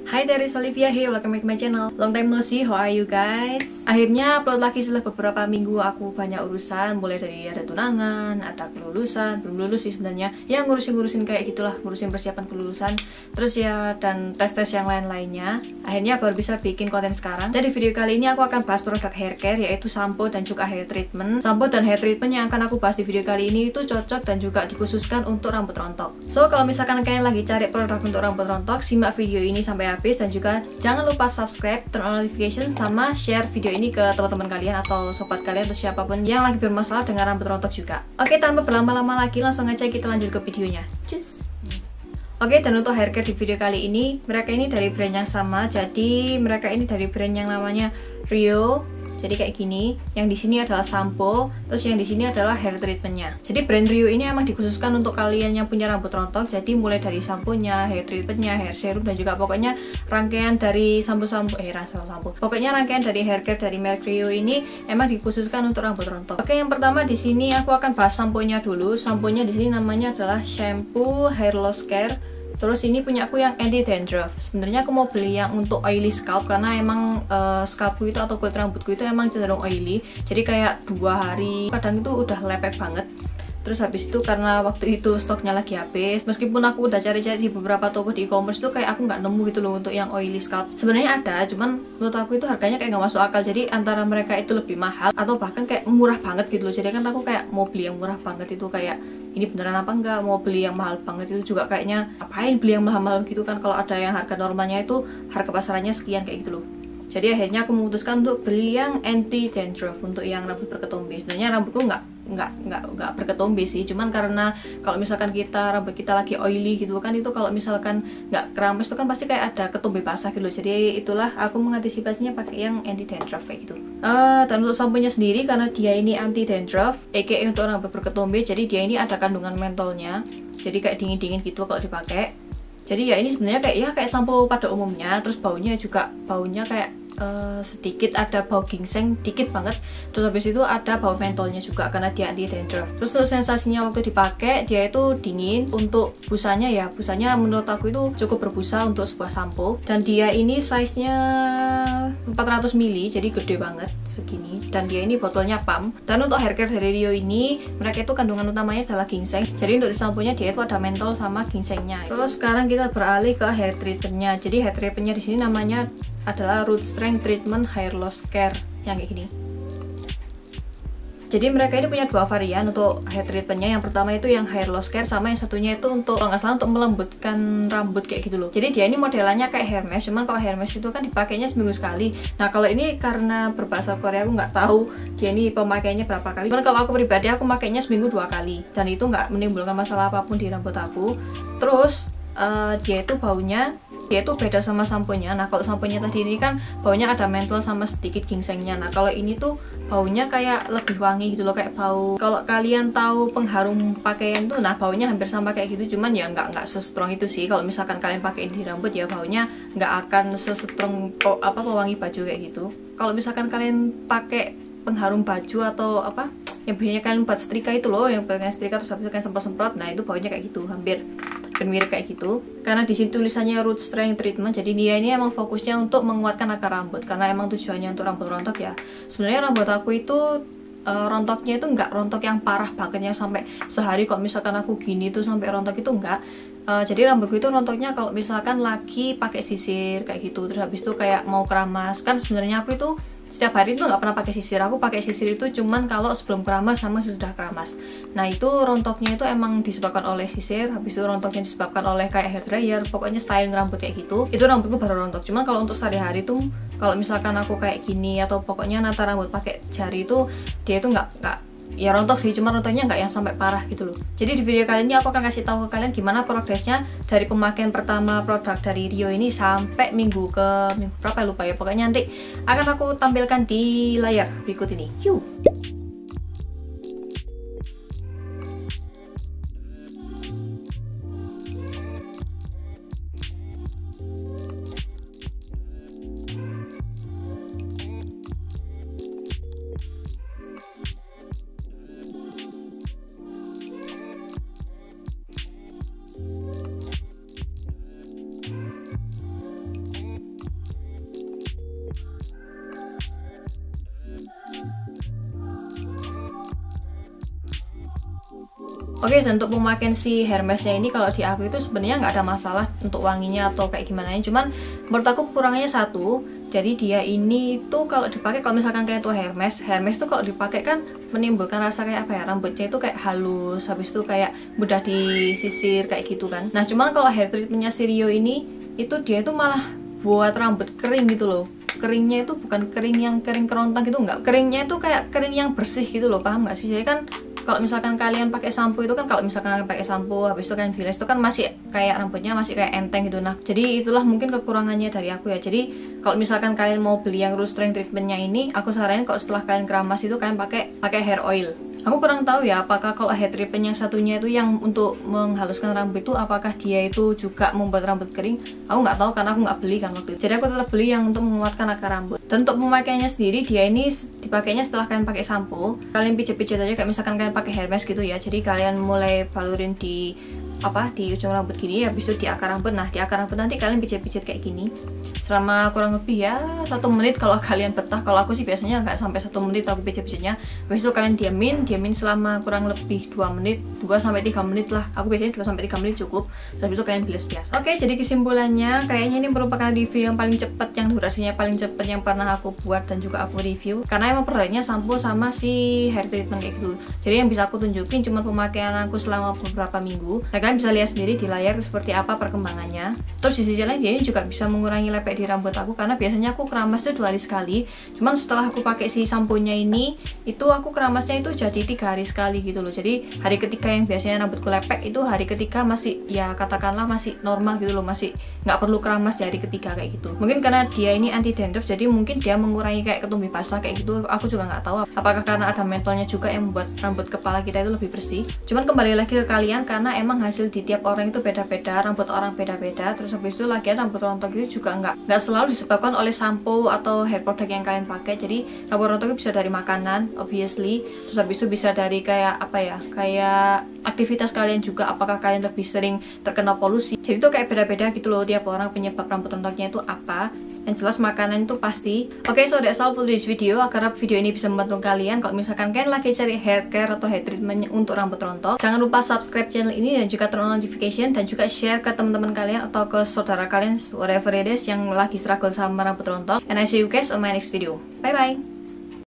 Hai, there is Olivia here, welcome back to my channel. Long time no see, how are you guys? Akhirnya upload lagi setelah beberapa minggu aku banyak urusan. Mulai dari ada tunangan, ada kelulusan, belum lulus sih sebenarnya. Ya ngurusin kayak gitulah, ngurusin persiapan kelulusan. Terus ya, dan tes-tes yang lain-lainnya. Akhirnya baru bisa bikin konten sekarang. Jadi video kali ini aku akan bahas produk hair care, yaitu shampoo dan juga hair treatment. Shampoo dan hair treatment yang akan aku bahas di video kali ini itu cocok dan juga dikhususkan untuk rambut rontok. So, kalau misalkan kalian lagi cari produk untuk rambut rontok, simak video ini sampai habis, dan juga jangan lupa subscribe, turn on notification, sama share video ini ke teman-teman kalian atau sobat kalian atau siapapun yang lagi bermasalah dengan rambut rontok juga. Oke, tanpa berlama-lama lagi langsung aja kita lanjut ke videonya. Cus. Oke, dan untuk hair care di video kali ini, mereka ini dari brand yang sama. Jadi mereka ini dari brand yang namanya Rio. Jadi kayak gini, yang di sini adalah shampoo, terus yang di sini adalah hair treatmentnya. Jadi brand Rio ini emang dikhususkan untuk kalian yang punya rambut rontok. Jadi mulai dari shampoo-nya, hair treatmentnya, hair serum, dan juga pokoknya rangkaian dari shampoo. Pokoknya rangkaian dari hair care dari merek Rio ini emang dikhususkan untuk rambut rontok. Oke, yang pertama di sini aku akan bahas shampoo-nya dulu. Shampoo-nya di sini namanya adalah shampoo hair loss care. Terus ini punya aku yang anti dandruff. Sebenarnya aku mau beli yang untuk oily scalp karena emang scalpku itu atau kulit rambutku itu emang cenderung oily. Jadi kayak 2 hari kadang itu udah lepek banget. Terus habis itu karena waktu itu stoknya lagi habis, meskipun aku udah cari-cari di beberapa toko di e-commerce tuh kayak aku nggak nemu gitu loh untuk yang oily scalp. Sebenarnya ada, cuman menurut aku itu harganya kayak nggak masuk akal. Jadi antara mereka itu lebih mahal atau bahkan kayak murah banget gitu loh. Jadi kan aku kayak mau beli yang murah banget itu kayak ini beneran apa enggak, mau beli yang mahal banget itu juga kayaknya apain beli yang mahal-mahal gitu kan, kalau ada yang harga normalnya itu harga pasarannya sekian kayak gitu loh. Jadi akhirnya aku memutuskan untuk beli yang anti dandruff untuk yang rambut berketombe. Sebenarnya rambutku nggak berketombe sih, cuman karena kalau misalkan rambut kita lagi oily gitu kan, itu kalau misalkan nggak keramas itu kan pasti kayak ada ketombe basah gitu loh. Jadi itulah aku mengantisipasinya pakai yang anti dandruff kayak gitu. Dan untuk sampunya sendiri karena dia ini anti dandruff, aka untuk rambut berketombe, jadi dia ini ada kandungan mentolnya. Jadi kayak dingin-dingin gitu kalau dipakai. Jadi ya ini sebenarnya kayak sampo pada umumnya. Terus baunya kayak sedikit ada bau ginseng dikit banget. Terus habis itu ada bau mentolnya juga karena dia anti dandruff. Terus untuk sensasinya waktu dipakai, dia itu dingin. Untuk busanya menurut aku itu cukup berbusa untuk sebuah sampo. Dan dia ini size nya 400 ml, jadi gede banget segini. Dan dia ini botolnya pump. Dan untuk hair care dari Rio ini, mereka itu kandungan utamanya adalah ginseng. Jadi untuk samponya dia itu ada mentol sama ginsengnya. Terus sekarang kita beralih ke hair treatmentnya. Jadi hair treatmentnya di sini namanya adalah Root Strength Treatment Hair Loss Care yang kayak gini. Jadi mereka ini punya 2 varian untuk hair treatmentnya. Yang pertama itu yang hair loss care, sama yang satunya itu untuk, kalau nggak salah, untuk melembutkan rambut kayak gitu loh. Jadi dia ini modelannya kayak hair mesh, cuman kalau hair mesh itu kan dipakainya seminggu sekali. Nah kalau ini karena berbahasa Korea aku nggak tahu dia ini pemakaiannya berapa kali. Cuman kalau aku pribadi aku makainya seminggu 2 kali dan itu nggak menimbulkan masalah apapun di rambut aku. Terus dia itu beda sama samponya. Nah kalau samponya tadi ini kan baunya ada mentol sama sedikit ginsengnya. Nah kalau ini tuh baunya kayak lebih wangi gitu loh, kayak bau, kalau kalian tahu pengharum pakaian tuh, nah baunya hampir sama kayak gitu. Cuman ya nggak sestrong itu sih. Kalau misalkan kalian pakai di rambut ya baunya nggak akan sestrong pewangi baju kayak gitu. Kalau misalkan kalian pakai pengharum baju atau apa yang biasanya kalian buat setrika itu loh, yang pakai setrika terus habis kalian semprot-semprot, nah itu baunya kayak gitu, hampir mirip kayak gitu. Karena di sini tulisannya Root Strength Treatment, jadi dia ini emang fokusnya untuk menguatkan akar rambut karena emang tujuannya untuk rambut rontok ya. Sebenarnya rambut aku itu rontoknya itu nggak rontok yang parah banget yang sampai sehari kalau misalkan aku gini tuh sampai rontok, itu enggak. Jadi rambutku itu rontoknya kalau misalkan lagi pakai sisir kayak gitu, terus habis itu kayak mau keramas. Kan sebenarnya aku itu setiap hari itu nggak pernah pakai sisir. Aku pakai sisir itu cuman kalau sebelum keramas sama sesudah keramas. Nah itu rontoknya itu emang disebabkan oleh sisir. Habis itu rontoknya disebabkan oleh kayak hair dryer, pokoknya styling rambut kayak gitu. Itu rambutku baru rontok. Cuman kalau untuk sehari-hari tuh, kalau misalkan aku kayak gini atau pokoknya nata rambut pakai jari itu, dia itu nggak ya rontok sih, cuma rontoknya nggak yang sampai parah gitu loh. Jadi di video kali ini aku akan kasih tahu ke kalian gimana progresnya dari pemakaian pertama produk dari Rio ini sampai minggu berapa lupa ya. Pokoknya nanti akan aku tampilkan di layar berikut ini. Yuk. Oke, dan untuk pemakaian si Hermesnya ini kalau di aku itu sebenarnya nggak ada masalah untuk wanginya atau kayak gimana. Cuman menurut aku kekurangannya satu. Jadi dia ini tuh kalau dipakai, kalau misalkan kalian tuh Hermes tuh kalau dipakai kan menimbulkan rasa kayak apa ya, rambutnya itu kayak halus, habis itu kayak mudah disisir kayak gitu kan. Nah cuman kalau hair treatmentnya si Rio ini itu dia itu malah buat rambut kering gitu loh. Keringnya itu bukan kering yang kering kerontang gitu, enggak. Keringnya itu kayak kering yang bersih gitu loh, paham nggak sih? Jadi kan kalau misalkan kalian pakai sampo itu kan, kalau misalkan kalian pakai sampo habis itu kalian bilas itu kan masih kayak rambutnya masih kayak enteng gitu. Nah jadi itulah mungkin kekurangannya dari aku ya. Jadi kalau misalkan kalian mau beli yang root strength treatmentnya ini, aku saranin kalau setelah kalian keramas itu kalian pakai hair oil. Aku kurang tahu ya apakah kalau hair treatment yang satunya itu yang untuk menghaluskan rambut itu apakah dia itu juga membuat rambut kering. Aku nggak tahu karena aku nggak beli kan waktu itu. Jadi aku tetap beli yang untuk menguatkan akar rambut. Dan untuk pemakaiannya sendiri, dia ini dipakainya setelah kalian pakai sampo. Kalian pijat-pijat aja kayak misalkan kalian pakai Hermes gitu ya. Jadi kalian mulai balurin di ujung rambut gini, habis itu di akar rambut. Nah di akar rambut nanti kalian pijat-pijat kayak gini selama kurang lebih ya 1 menit kalau kalian betah. Kalau aku sih biasanya nggak sampai 1 menit aku pijat-pijatnya. Habis itu kalian diamin selama kurang lebih 2 menit, 2-3 menit lah. Aku biasanya 2-3 menit cukup. Habis itu kalian bilas biasa. Oke, jadi kesimpulannya kayaknya ini merupakan review yang paling cepat, yang durasinya paling cepat yang pernah aku buat dan juga aku review. Karena emang perbedaannya sampo sama si hair treatment kayak gitu. Jadi yang bisa aku tunjukin cuma pemakaian aku selama beberapa minggu. Nah kalian bisa lihat sendiri di layar seperti apa perkembangannya. Terus di sisi lain dia ini juga bisa mengurangi lepek di rambut aku, karena biasanya aku keramas tuh 2 hari sekali. Cuman setelah aku pakai si samponya ini, itu aku keramasnya itu jadi 3 hari sekali gitu loh. Jadi hari ketiga yang biasanya rambutku lepek itu hari ketiga masih ya katakanlah masih normal gitu loh, masih nggak perlu keramas di hari ketiga kayak gitu. Mungkin karena dia ini anti dandruff, jadi mungkin dia mengurangi kayak ketumbi basah kayak gitu. Aku juga nggak tahu apakah karena ada mentolnya juga yang membuat rambut kepala kita itu lebih bersih. Cuman kembali lagi ke kalian, karena emang hasil di tiap orang itu beda-beda, rambut orang beda-beda. Terus habis itu lagian rambut rontok itu juga nggak selalu disebabkan oleh sampo atau hair product yang kalian pakai. Jadi rambut rontok itu bisa dari makanan obviously, terus habis itu bisa dari kayak kayak aktivitas kalian juga, apakah kalian lebih sering terkena polusi. Jadi itu kayak beda-beda gitu loh tiap orang penyebab rambut rontoknya itu apa. Yang jelas makanan itu pasti. Oke, so that's all for this video. Agar video ini bisa membantu kalian kalau misalkan kalian lagi cari hair care atau hair treatment untuk rambut rontok. Jangan lupa subscribe channel ini dan juga turn on notification, dan juga share ke teman-teman kalian atau ke saudara kalian whatever it is yang lagi struggle sama rambut rontok. And I see you guys on my next video. Bye bye.